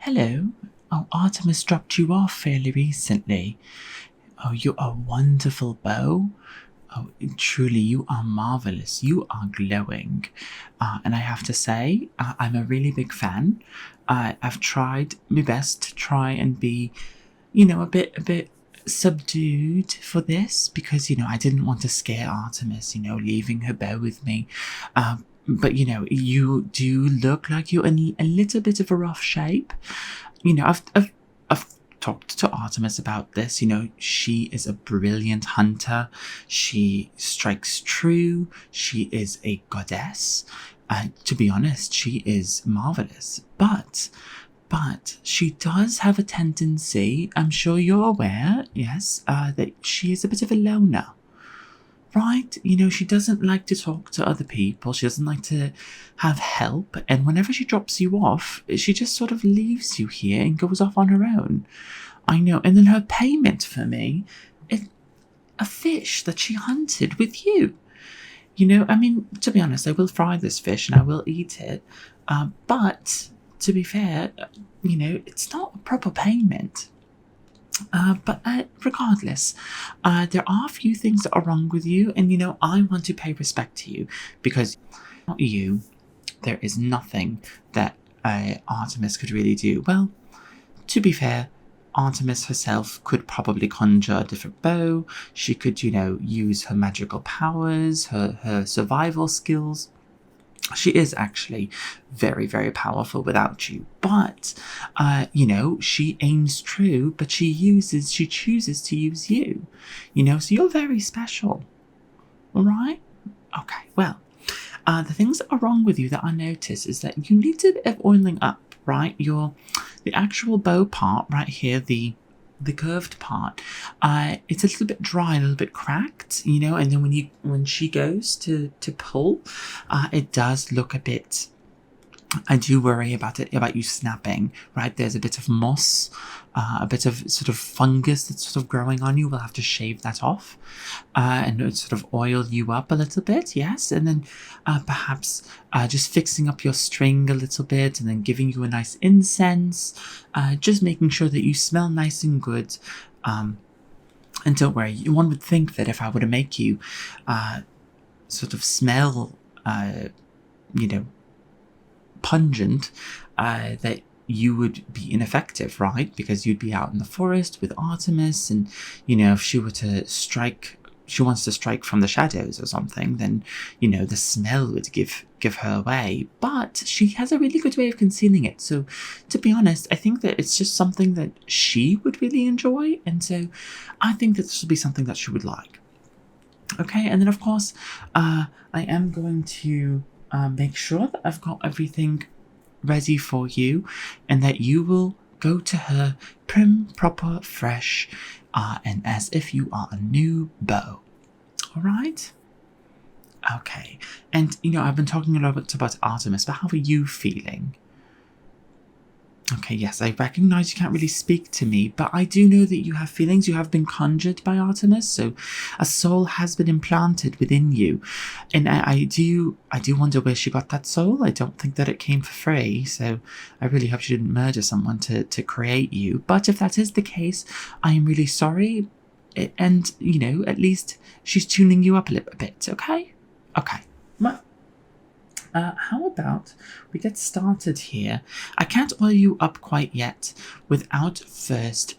Hello. Oh, Artemis dropped you off fairly recently. Oh, you're a wonderful bow. Oh, truly, you are marvelous. You are glowing. And I have to say, I'm a really big fan. I've tried my best to try and be, a bit subdued for this because, I didn't want to scare Artemis, leaving her bow with me. But, you do look like you're in a little bit of a rough shape. I've talked to Artemis about this. She is a brilliant hunter. She strikes true. She is a goddess. To be honest, she is marvelous. But she does have a tendency, I'm sure you're aware, yes, that she is a bit of a loner. Right? She doesn't like to talk to other people. She doesn't like to have help. And whenever she drops you off, she just sort of leaves you here and goes off on her own. I know. And then her payment for me is a fish that she hunted with you. To be honest, I will fry this fish and I will eat it. But to be fair, it's not a proper payment. But regardless, there are a few things that are wrong with you, and I want to pay respect to you because without you, there is nothing that Artemis could really do. Well, to be fair, Artemis herself could probably conjure a different bow. She could, use her magical powers, her survival skills. She is actually very, very powerful without you. But, she aims true, but she chooses to use you. So you're very special. Alright? Okay, well, the things that are wrong with you that I notice is that you need a bit of oiling up, right? The actual bow part right here, the curved part, it's a little bit dry, a little bit cracked, and then when she goes to pull, it does look a bit. I do worry about you snapping, right? There's a bit of moss, a bit of sort of fungus that's sort of growing on you. We'll have to shave that off and sort of oil you up a little bit, yes? And then perhaps just fixing up your string a little bit and then giving you a nice incense, just making sure that you smell nice and good. And don't worry, one would think that if I were to make you sort of smell, pungent, that you would be ineffective, right? Because you'd be out in the forest with Artemis, and if she were to strike, she wants to strike from the shadows or something, then the smell would give her away. But she has a really good way of concealing it. So to be honest, I think that it's just something that she would really enjoy, and so I think that this would be something that she would like. Okay, and then of course, I am going to make sure that I've got everything ready for you and that you will go to her prim, proper, fresh, and as if you are a new beau. Alright? Okay. And, I've been talking a lot about Artemis, but how are you feeling? Okay, yes, I recognize you can't really speak to me, but I do know that you have feelings. You have been conjured by Artemis, so a soul has been implanted within you. And I do wonder where she got that soul. I don't think that it came for free, so I really hope she didn't murder someone to create you. But if that is the case, I am really sorry. And, at least she's tuning you up a little bit, okay? Okay. Well, how about we get started here? I can't oil you up quite yet without first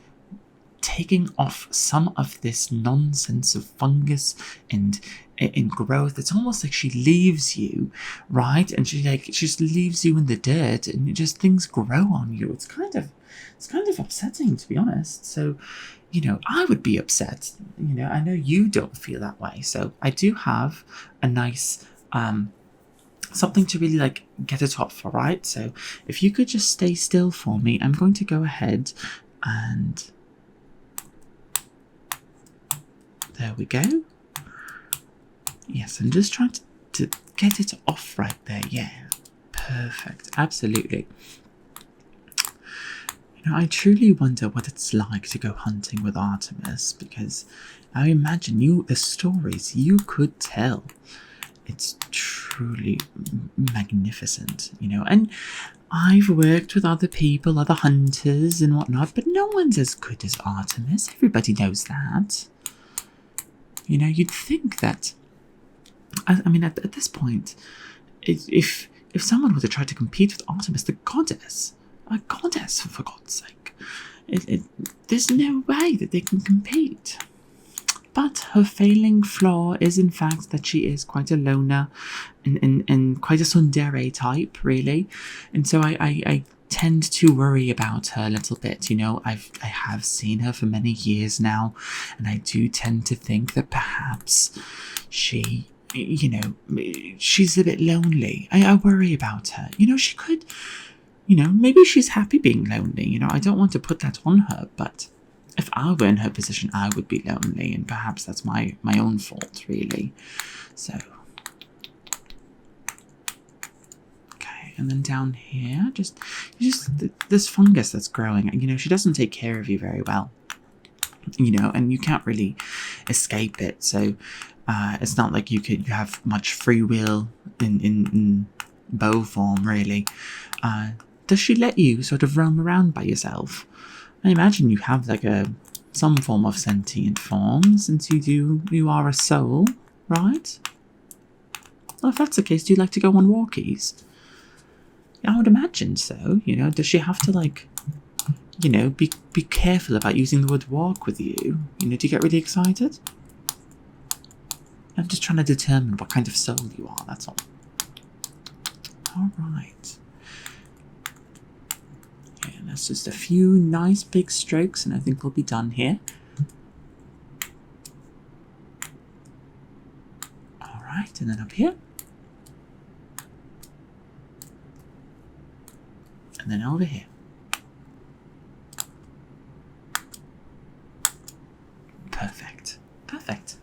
taking off some of this nonsense of fungus and in growth. It's almost like she leaves you, right? And she just leaves you in the dirt, and just things grow on you. It's kind of upsetting, to be honest. So, I would be upset. I know you don't feel that way. So I do have a nice something to really get it off, all right? So if you could just stay still for me, I'm going to go ahead and there we go. Yes, I'm just trying to get it off right there. Yeah, perfect, absolutely. I truly wonder what it's like to go hunting with Artemis, because I imagine the stories you could tell. It's truly magnificent, you know. And I've worked with other people, other hunters and whatnot, but no one's as good as Artemis. Everybody knows that. You know, you'd think that, I mean, at this point, if someone were to try to compete with Artemis, the goddess, a goddess for God's sake, there's no way that they can compete. But her failing flaw is, in fact, that she is quite a loner and quite a tsundere type, really. And so I tend to worry about her a little bit. You know, I have seen her for many years now, and I do tend to think that perhaps she, you know, she's a bit lonely. I worry about her. You know, she could, you know, maybe she's happy being lonely. You know, I don't want to put that on her, but if I were in her position, I would be lonely, and perhaps that's my own fault, really. So, okay, and then down here, just this fungus that's growing. You know, she doesn't take care of you very well. You know, and you can't really escape it. So, it's not like you have much free will in bow form, really. Does she let you sort of roam around by yourself? I imagine you have like some form of sentient form, since you are a soul, right? Well, if that's the case, do you like to go on walkies? I would imagine so. You know, does she have to, like, you know, be careful about using the word walk with you? You know, do you get really excited? I'm just trying to determine what kind of soul you are, that's all. All right. And that's just a few nice big strokes, and I think we'll be done here. All right, and then up here. And then over here. Perfect. Perfect.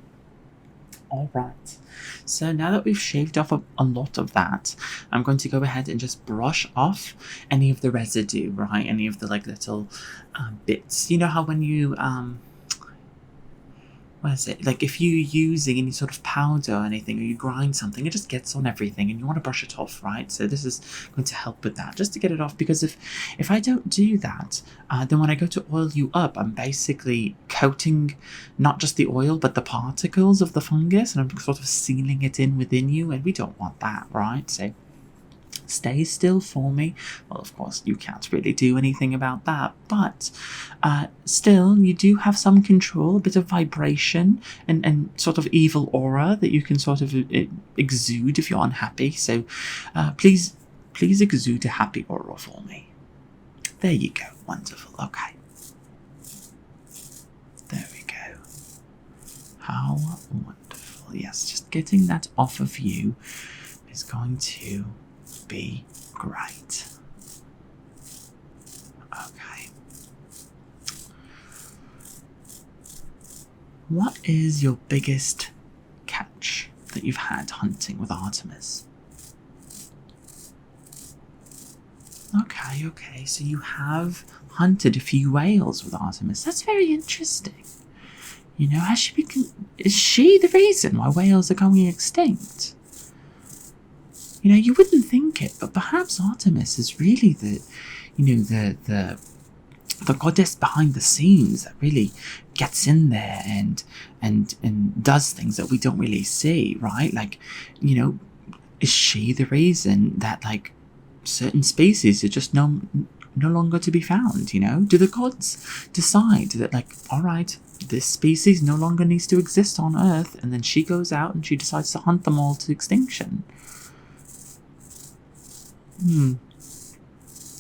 All right. So now that we've shaved off a lot of that, I'm going to go ahead and just brush off any of the residue, right? Any of the like little bits. You know how when you what is it? Like if you're using any sort of powder or anything, or you grind something, it just gets on everything, and you want to brush it off, right? So this is going to help with that, just to get it off. Because if I don't do that, then when I go to oil you up, I'm basically coating not just the oil, but the particles of the fungus, and I'm sort of sealing it in within you, and we don't want that, right? So stay still for me. Well, of course, you can't really do anything about that, but still, you do have some control, a bit of vibration, and sort of evil aura that you can sort of exude if you're unhappy. So please exude a happy aura for me. There you go. Wonderful. Okay. There we go. How wonderful. Yes, just getting that off of you is going to be great. Okay. What is your biggest catch that you've had hunting with Artemis? Okay, so you have hunted a few whales with Artemis. That's very interesting. You know, is she the reason why whales are going extinct? You know, you wouldn't think it, but perhaps Artemis is really the goddess behind the scenes that really gets in there and does things that we don't really see, right? Like, you know, is she the reason that, like, certain species are just no longer to be found, you know? Do the gods decide that, like, all right, this species no longer needs to exist on Earth, and then she goes out and she decides to hunt them all to extinction?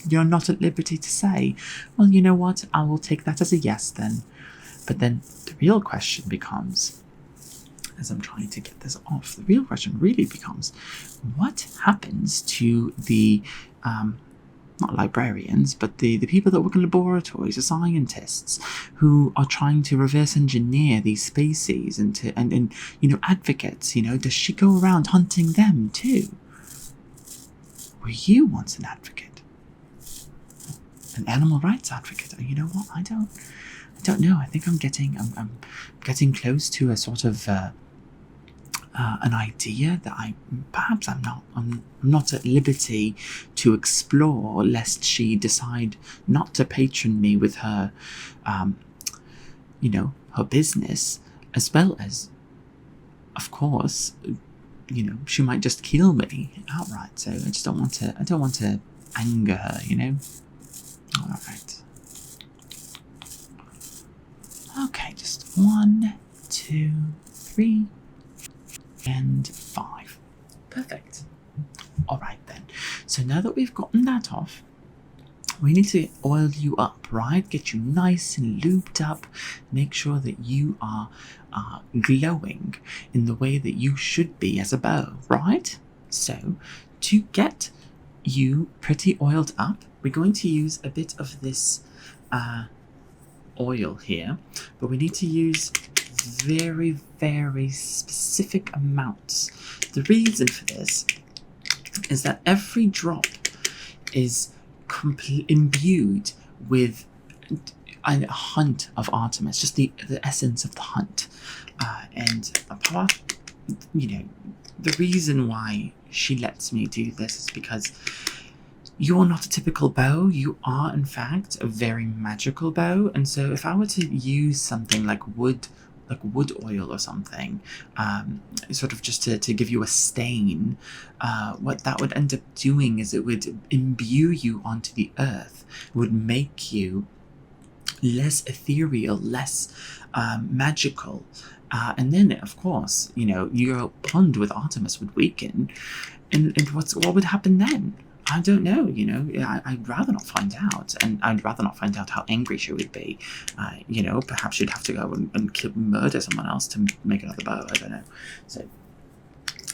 You're not at liberty to say. Well, you know what? I will take that as a yes then. But then the real question becomes, as I'm trying to get this off, the real question really becomes, what happens to the, not librarians, but the people that work in laboratories, the scientists who are trying to reverse engineer these species and you know, advocates, you know, does she go around hunting them too? Were you once an advocate? An animal rights advocate? You know what? I don't know. I think I'm getting close to a sort of an idea that I'm not at liberty to explore, lest she decide not to patron me with her, her business, as well as, of course, she might just kill me outright. So I just don't want to anger her, All right. Okay, just 1, 2, 3, and 5. Perfect. All right then. So now that we've gotten that off, we need to oil you up, right? Get you nice and lubed up. Make sure that you are glowing in the way that you should be as a bow, right? So to get you pretty oiled up, we're going to use a bit of this oil here, but we need to use very, very specific amounts. The reason for this is that every drop is imbued with a hunt of Artemis, just the essence of the hunt. And apart, the reason why she lets me do this is because you're not a typical bow. You are, in fact, a very magical bow. And so if I were to use something like wood oil or something, sort of just to give you a stain, what that would end up doing is it would imbue you onto the earth. It would make you less ethereal, less magical. And then, of course, your bond with Artemis would weaken. And what would happen then? I don't know, I'd rather not find out, and I'd rather not find out how angry she would be. Perhaps she'd have to go and murder someone else to make another bow, I don't know. So,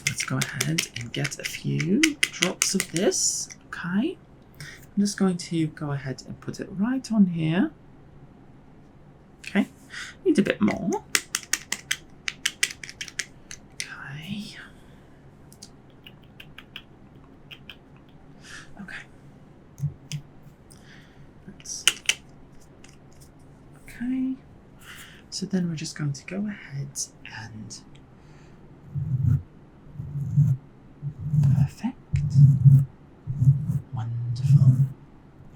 let's go ahead and get a few drops of this, okay? I'm just going to go ahead and put it right on here. Okay, need a bit more. Okay. Okay, so then we're just going to go ahead and perfect. Wonderful.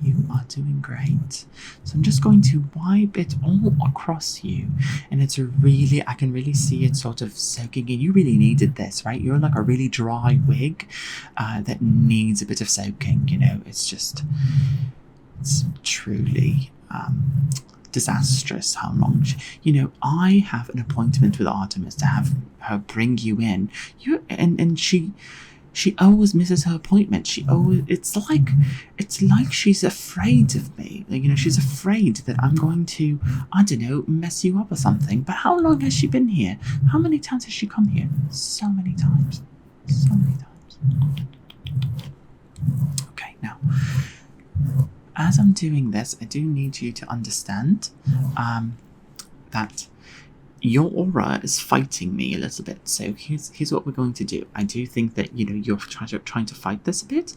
You are doing great. So I'm just going to wipe it all across you, and I can really see it sort of soaking in. You really needed this, right? You're like a really dry wig that needs a bit of soaking, it's truly disastrous how long I have an appointment with Artemis to have her bring you in. And she always misses her appointment. It's like she's afraid of me. She's afraid that I'm going to, I don't know, mess you up or something. But how long has she been here? How many times has she come here? So many times. Okay, now as I'm doing this, I do need you to understand that your aura is fighting me a little bit. So here's what we're going to do. I do think that you're trying to fight this a bit.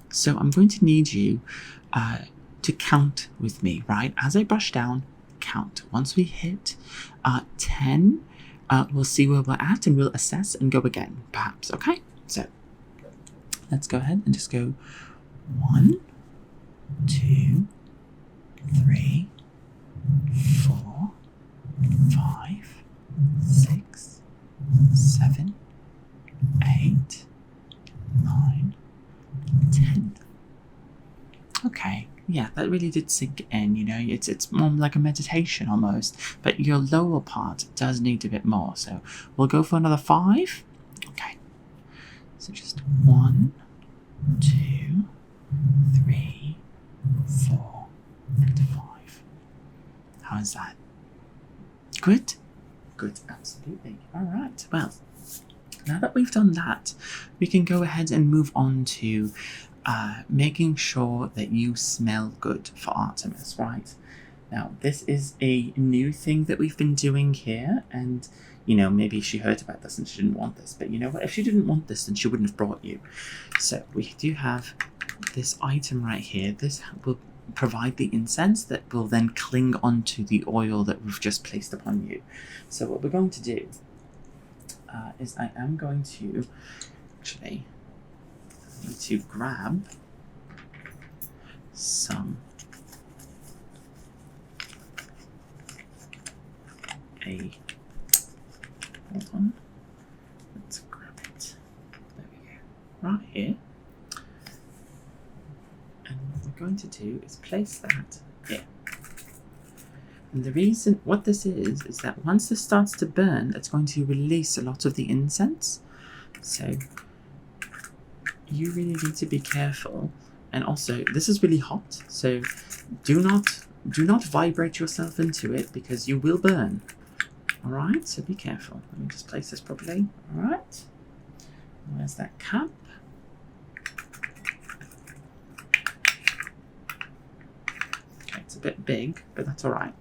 So I'm going to need you to count with me, right? As I brush down, count. Once we hit 10, we'll see where we're at and we'll assess and go again, perhaps. Okay. So let's go ahead and just go 1, 2, 3, 4, 5, 6, 7, 8, 9, 10. Okay, yeah, that really did sink in, it's more like a meditation almost, but your lower part does need a bit more, so we'll go for another 5. Okay, so just 1, 2, 3, 4, and 5. How is that? Good? Good, absolutely. All right, well, now that we've done that, we can go ahead and move on to making sure that you smell good for Artemis, right? Now, this is a new thing that we've been doing here, and, maybe she heard about this and she didn't want this, but you know what? If she didn't want this, then she wouldn't have brought you. So we do have this item right here. This will provide the incense that will then cling onto the oil that we've just placed upon you. So what we're going to do is I am going to actually need to grab some hold on. Let's grab it. There we go. Right here. And what we're going to do is place that here. And the reason, what this is that once this starts to burn, it's going to release a lot of the incense. So you really need to be careful. And also, this is really hot, so do not vibrate yourself into it because you will burn. All right, so be careful. Let me just place this properly. All right. Where's that cap? Okay, it's a bit big, but that's all right.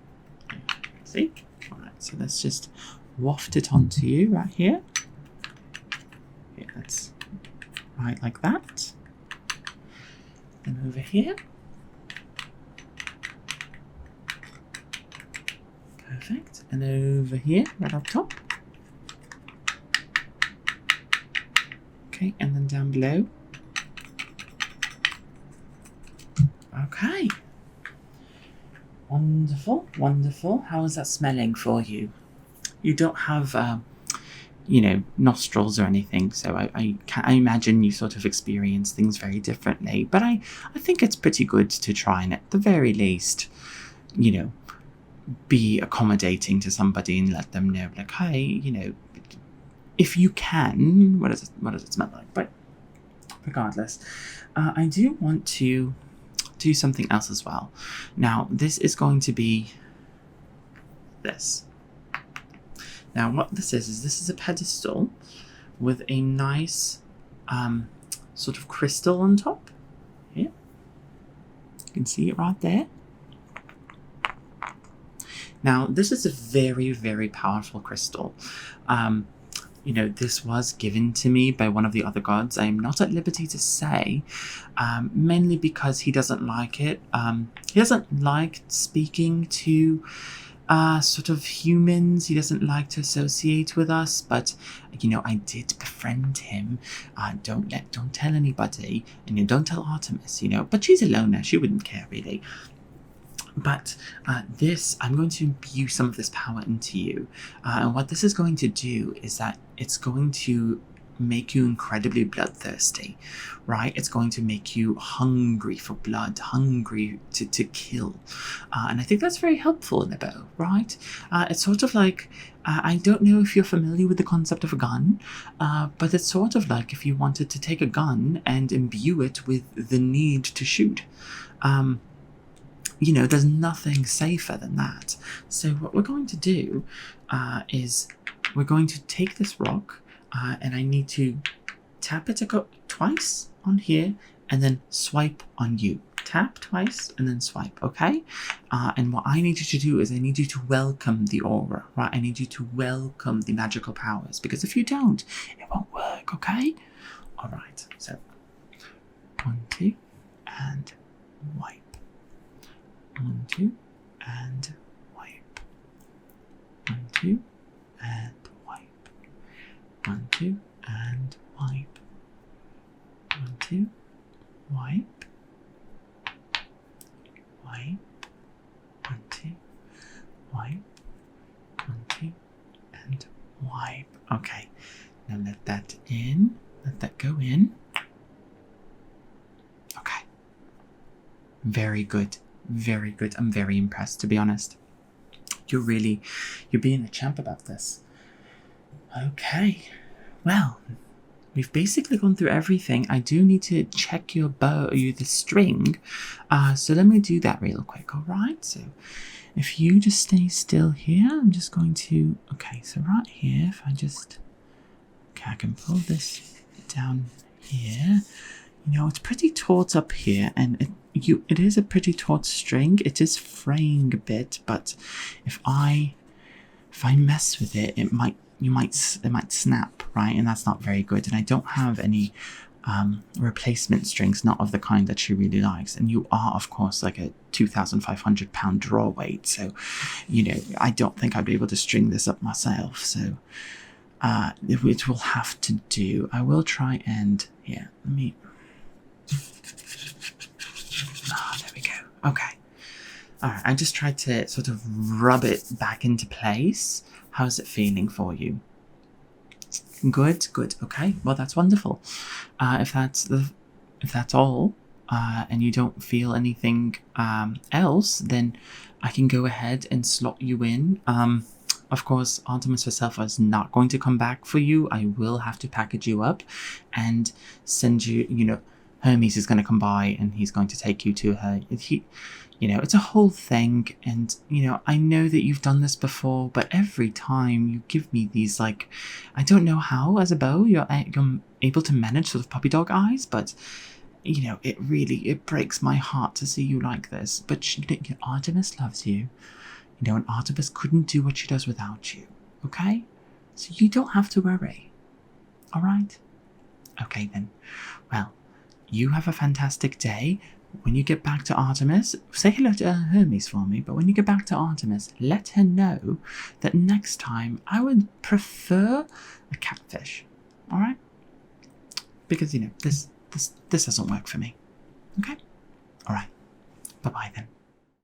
See? All right, so let's just waft it onto you right here. Yeah, that's right like that. Then over here. Perfect. And over here, right up top. Okay, and then down below. Okay. Wonderful, wonderful. How is that smelling for you? You don't have, nostrils or anything, so I imagine you sort of experience things very differently. But I think it's pretty good to try and at the very least, be accommodating to somebody and let them know, like, hey, if you can, what does it smell like? But regardless, I do want to do something else as well. Now, this is going to be this. Now, what this is a pedestal with a nice sort of crystal on top. Here. You can see it right there. Now, this is a very, very powerful crystal. This was given to me by one of the other gods. I am not at liberty to say, mainly because he doesn't like it. He doesn't like speaking to sort of humans. He doesn't like to associate with us, but I did befriend him. Don't tell anybody, and don't tell Artemis, but she's a loner. She wouldn't care really. But I'm going to imbue some of this power into you. And what this is going to do is that it's going to make you incredibly bloodthirsty, right? It's going to make you hungry for blood, hungry to kill. And I think that's very helpful in a bow, right? It's sort of like, I don't know if you're familiar with the concept of a gun, but it's sort of like if you wanted to take a gun and imbue it with the need to shoot. There's nothing safer than that. So what we're going to do is we're going to take this rock and I need to tap it twice on here and then swipe on you. Tap twice and then swipe, okay? And what I need you to do is I need you to welcome the aura, right? I need you to welcome the magical powers, because if you don't, it won't work, okay? All right, so 1, 2, and wipe. 1, 2, and wipe. 1, 2, and wipe. 1, 2, and wipe. 1, 2, wipe. Wipe. 1, 2, wipe. 1, 2, and wipe. Okay, now let that in. Let that go in. Okay. Very good. Very good. I'm very impressed, to be honest. You're being a champ about this. Okay. Well, we've basically gone through everything. I do need to check your bow, the string. So let me do that real quick, all right? So if you just stay still here, I'm just going to, okay, so right here, if I just, okay, I can pull this down here. It's pretty taut up here, and it is a pretty taut string. It is fraying a bit, but if I mess with it, it might snap, right? And that's not very good. And I don't have any replacement strings, not of the kind that she really likes. And you are, of course, like a 2,500 pound draw weight, so I don't think I'd be able to string this up myself. So It will have to do. I will try and, yeah, let me, there we go. Okay. Alright, I just tried to sort of rub it back into place. How's it feeling for you? Good, good. Okay, well that's wonderful. If that's all, and you don't feel anything else, then I can go ahead and slot you in. Of course, Artemis herself is not going to come back for you. I will have to package you up and send you, Hermes is going to come by and he's going to take you to her. It's a whole thing. And, I know that you've done this before, but every time you give me these, I don't know how as a beau you're able to manage sort of puppy dog eyes, but, it breaks my heart to see you like this. But Artemis loves you. And Artemis couldn't do what she does without you, okay? So you don't have to worry, all right? Okay, then. Well, you have a fantastic day. When you get back to Artemis, say hello to Hermes for me, but when you get back to Artemis, let her know that next time I would prefer a catfish, all right? Because, this doesn't work for me, okay? All right, bye-bye then.